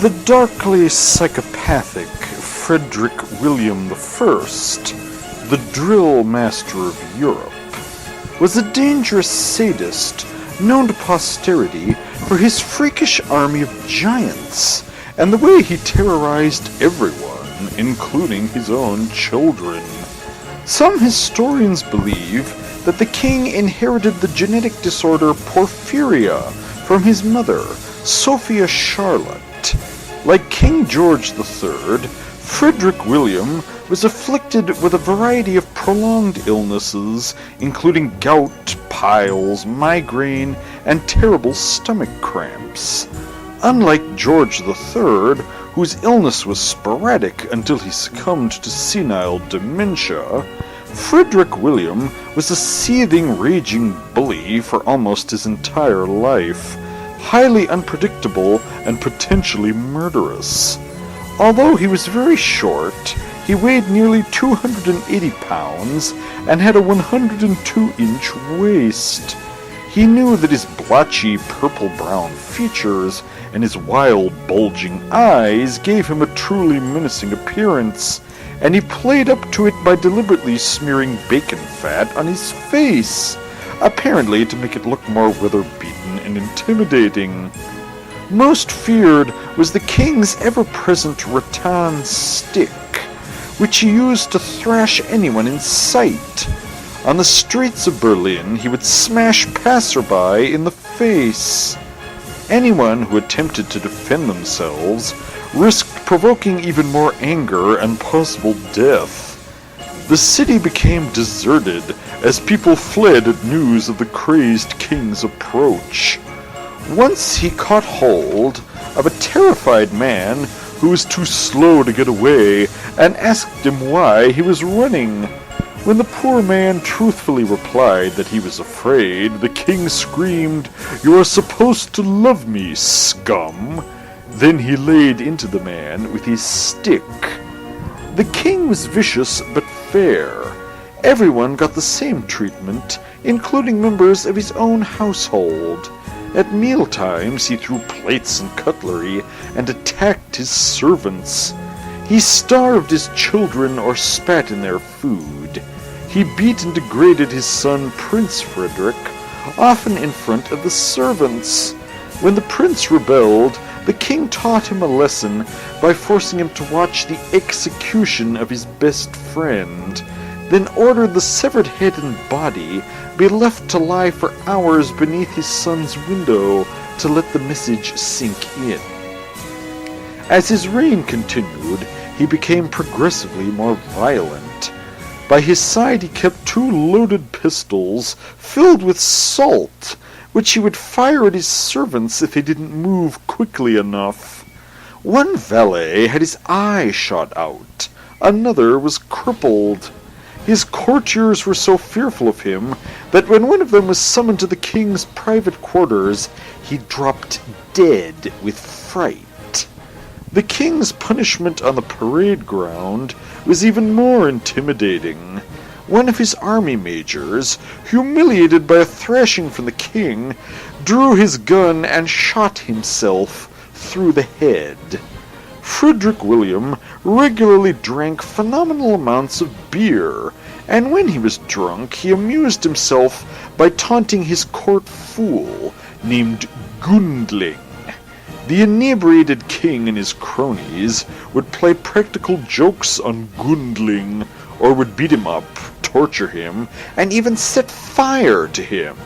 The darkly psychopathic Friedrich William I, the drill master of Europe, was a dangerous sadist known to posterity for his freakish army of giants and the way he terrorized everyone, including his own children. Some historians believe that the king inherited the genetic disorder porphyria from his mother, Sophia Charlotte. Like King George III, Friedrich William was afflicted with a variety of prolonged illnesses, including gout, piles, migraine, and terrible stomach cramps. Unlike George III, whose illness was sporadic until he succumbed to senile dementia, Friedrich William was a seething, raging bully for almost his entire life, highly unpredictable and potentially murderous. Although he was very short, he weighed nearly 280 pounds and had a 102-inch waist. He knew that his blotchy purple-brown features and his wild, bulging eyes gave him a truly menacing appearance, and he played up to it by deliberately smearing bacon fat on his face, apparently to make it look more weather-beaten and intimidating. Most feared was the king's ever-present rattan stick, which he used to thrash anyone in sight. On the streets of Berlin, he would smash passerby in the face. Anyone who attempted to defend themselves risked provoking even more anger and possible death. The city became deserted as people fled at news of the crazed king's approach. Once he caught hold of a terrified man who was too slow to get away and asked him why he was running. When the poor man truthfully replied that he was afraid, the king screamed, "You are supposed to love me, scum!" Then he laid into the man with his stick. The king was vicious but fair. Everyone got the same treatment, including members of his own household. At mealtimes he threw plates and cutlery and attacked his servants. He starved his children or spat in their food. He beat and degraded his son Prince Friedrich, often in front of the servants. When the prince rebelled, the king taught him a lesson by forcing him to watch the execution of his best friend, then ordered the severed head and body be left to lie for hours beneath his son's window to let the message sink in. As his reign continued, he became progressively more violent. By his side he kept 2 loaded pistols filled with salt, which he would fire at his servants if they didn't move quickly enough. One valet had his eye shot out. Another was crippled. His courtiers were so fearful of him that when one of them was summoned to the king's private quarters, he dropped dead with fright. The king's punishment on the parade ground was even more intimidating. One of his army majors, humiliated by a thrashing from the king, drew his gun and shot himself through the head. Friedrich William regularly drank phenomenal amounts of beer, and when he was drunk he amused himself by taunting his court fool, named Gundling. The inebriated king and his cronies would play practical jokes on Gundling, or would beat him up, torture him, and even set fire to him.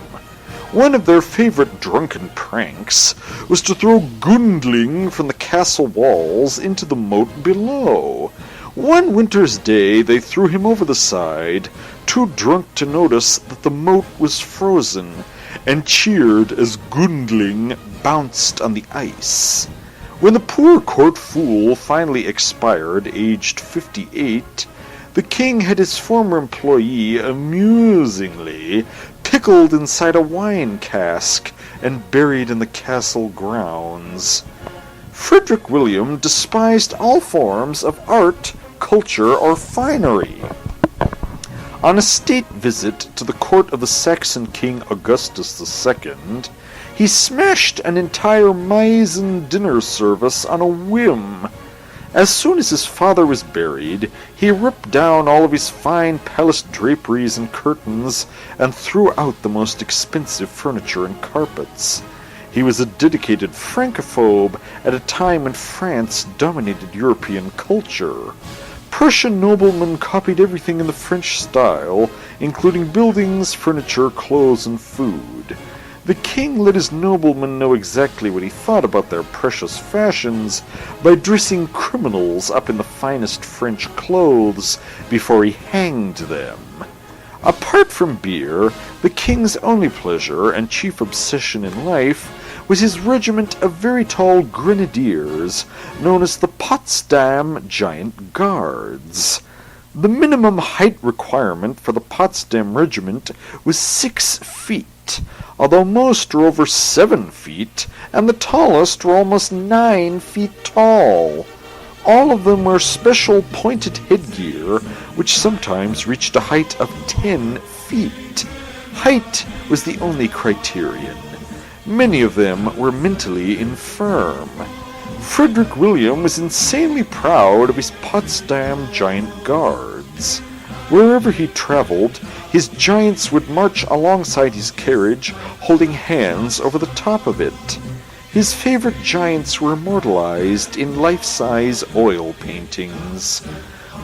One of their favorite drunken pranks was to throw Gundling from the castle walls into the moat below. One winter's day they threw him over the side, too drunk to notice that the moat was frozen, and cheered as Gundling bounced on the ice. When the poor court fool finally expired, aged 58, the king had his former employee amusingly pickled inside a wine cask and buried in the castle grounds. Friedrich William despised all forms of art, culture, or finery. On a state visit to the court of the Saxon king Augustus II, He smashed an entire Meissen dinner service on a whim. As soon as his father was buried, he ripped down all of his fine palace draperies and curtains and threw out the most expensive furniture and carpets. He was a dedicated Francophobe at a time when France dominated European culture. Prussian noblemen copied everything in the French style, including buildings, furniture, clothes, and food. The king let his noblemen know exactly what he thought about their precious fashions by dressing criminals up in the finest French clothes before he hanged them. Apart from beer, the king's only pleasure and chief obsession in life was his regiment of very tall grenadiers, known as the Potsdam Giant Guards. The minimum height requirement for the Potsdam Regiment was 6 feet, although most were over 7 feet, and the tallest were almost 9 feet tall. All of them wore special pointed headgear, which sometimes reached a height of 10 feet. Height was the only criterion. Many of them were mentally infirm. Friedrich William was insanely proud of his Potsdam Giant Guards. Wherever he traveled, his giants would march alongside his carriage, holding hands over the top of it. His favorite giants were immortalized in life-size oil paintings.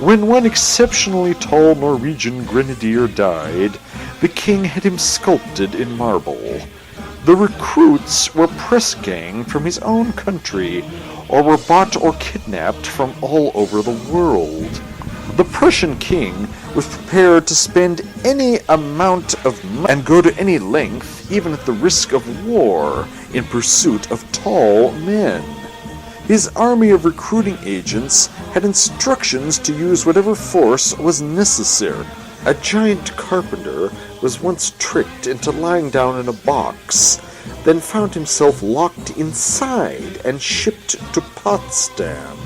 When one exceptionally tall Norwegian grenadier died, the king had him sculpted in marble. The recruits were press gang from his own country, or were bought or kidnapped from all over the world. The Prussian king was prepared to spend any amount of money and go to any length, even at the risk of war, in pursuit of tall men. His army of recruiting agents had instructions to use whatever force was necessary. A giant carpenter was once tricked into lying down in a box, then found himself locked inside and shipped to Potsdam.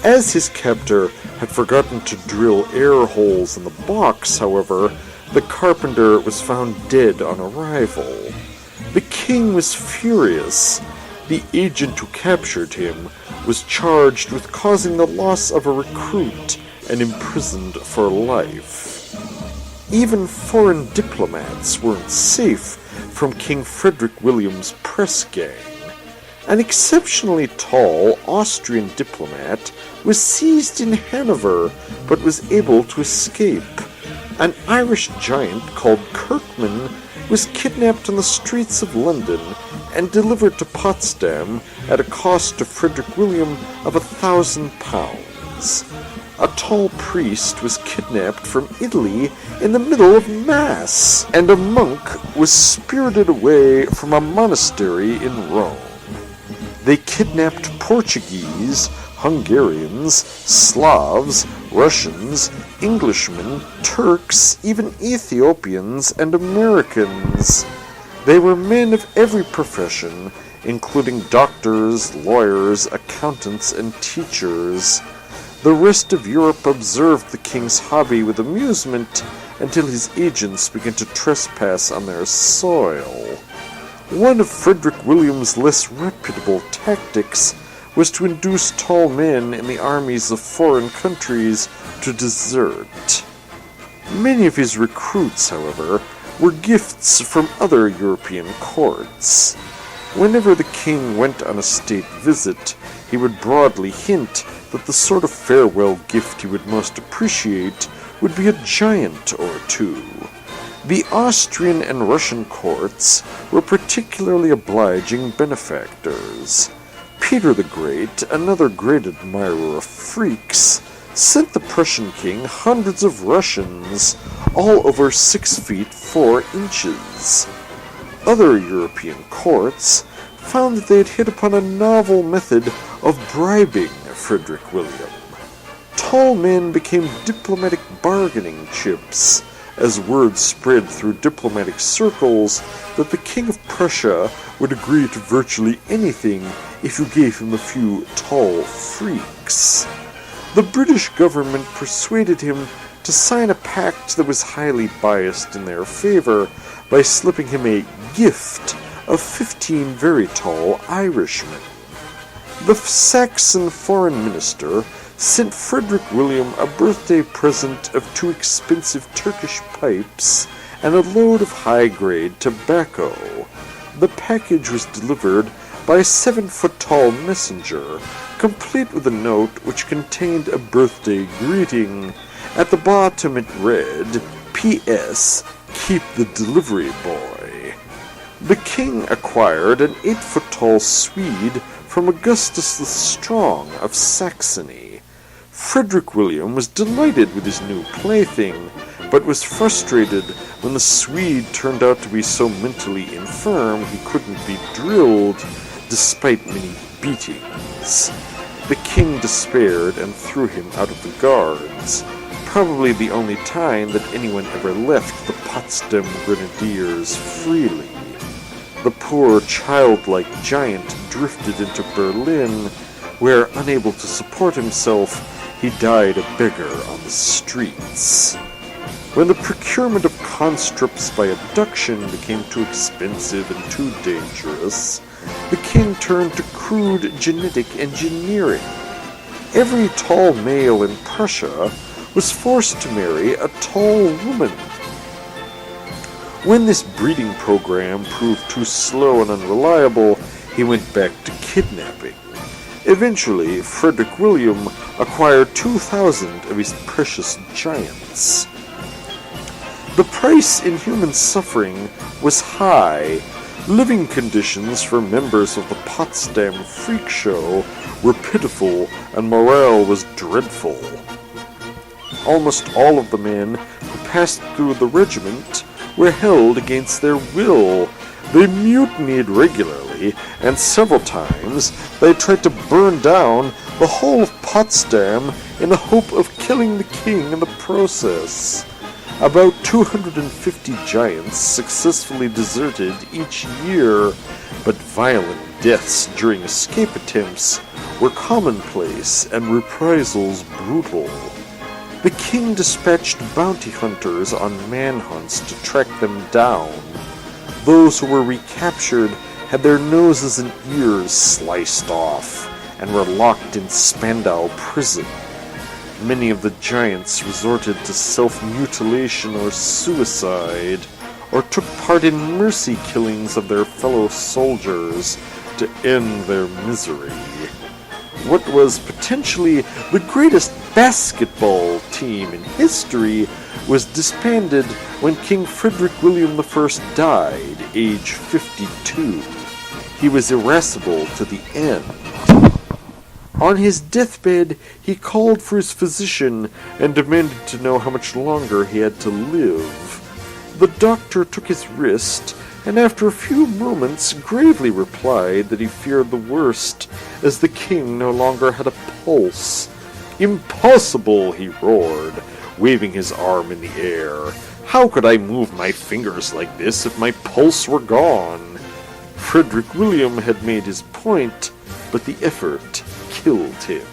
As his captor had forgotten to drill air holes in the box, however, the carpenter was found dead on arrival. The king was furious. The agent who captured him was charged with causing the loss of a recruit and imprisoned for life. Even foreign diplomats weren't safe from King Friedrich William's press gang. An exceptionally tall Austrian diplomat was seized in Hanover, but was able to escape. An Irish giant called Kirkman was kidnapped on the streets of London and delivered to Potsdam at a cost to Friedrich William of £1,000. A tall priest was kidnapped from Italy in the middle of Mass, and a monk was spirited away from a monastery in Rome. They kidnapped Portuguese, Hungarians, Slavs, Russians, Englishmen, Turks, even Ethiopians, and Americans. They were men of every profession, including doctors, lawyers, accountants, and teachers. The rest of Europe observed the king's hobby with amusement until his agents began to trespass on their soil. One of Friedrich William's less reputable tactics was to induce tall men in the armies of foreign countries to desert. Many of his recruits, however, were gifts from other European courts. Whenever the king went on a state visit, he would broadly hint that the sort of farewell gift he would most appreciate would be a giant or two. The Austrian and Russian courts were particularly obliging benefactors. Peter the Great, another great admirer of freaks, sent the Prussian king hundreds of Russians, all over 6 feet 4 inches. Other European courts found that they had hit upon a novel method of bribing Friedrich William. Tall men became diplomatic bargaining chips, as word spread through diplomatic circles that the King of Prussia would agree to virtually anything if you gave him a few tall freaks. The British government persuaded him to sign a pact that was highly biased in their favor by slipping him a gift of 15 very tall Irishmen. The Saxon foreign minister sent Friedrich William a birthday present of 2 expensive Turkish pipes and a load of high-grade tobacco. The package was delivered by a 7-foot-tall messenger, complete with a note which contained a birthday greeting. At the bottom it read, P.S. Keep the delivery boy. The king acquired an 8-foot-tall Swede from Augustus the Strong of Saxony. Friedrich William was delighted with his new plaything, but was frustrated when the Swede turned out to be so mentally infirm he couldn't be drilled, despite many beatings. The king despaired and threw him out of the guards, probably the only time that anyone ever left the Potsdam Grenadiers freely. The poor childlike giant drifted into Berlin, where, unable to support himself, he died a beggar on the streets. When the procurement of conscripts by abduction became too expensive and too dangerous, the king turned to crude genetic engineering. Every tall male in Prussia was forced to marry a tall woman. When this breeding program proved too slow and unreliable, he went back to kidnapping. Eventually, Friedrich William acquired 2,000 of his precious giants. The price in human suffering was high. Living conditions for members of the Potsdam Freak Show were pitiful, and morale was dreadful. Almost all of the men who passed through the regiment were held against their will. They mutinied regularly, and several times they tried to burn down the whole of Potsdam in the hope of killing the king in the process. About 250 giants successfully deserted each year, but violent deaths during escape attempts were commonplace and reprisals brutal. The king dispatched bounty hunters on manhunts to track them down. Those who were recaptured had their noses and ears sliced off and were locked in Spandau prison. Many of the giants resorted to self-mutilation or suicide, or took part in mercy killings of their fellow soldiers to end their misery. What was potentially the greatest basketball team in history was disbanded when King Friedrich William I died, age 52. He was irascible to the end. On his deathbed, he called for his physician and demanded to know how much longer he had to live. The doctor took his wrist, and after a few moments gravely replied that he feared the worst, as the king no longer had a pulse. "Impossible!" he roared, waving his arm in the air. "How could I move my fingers like this if my pulse were gone?" Friedrich William had made his point, but the effort killed him.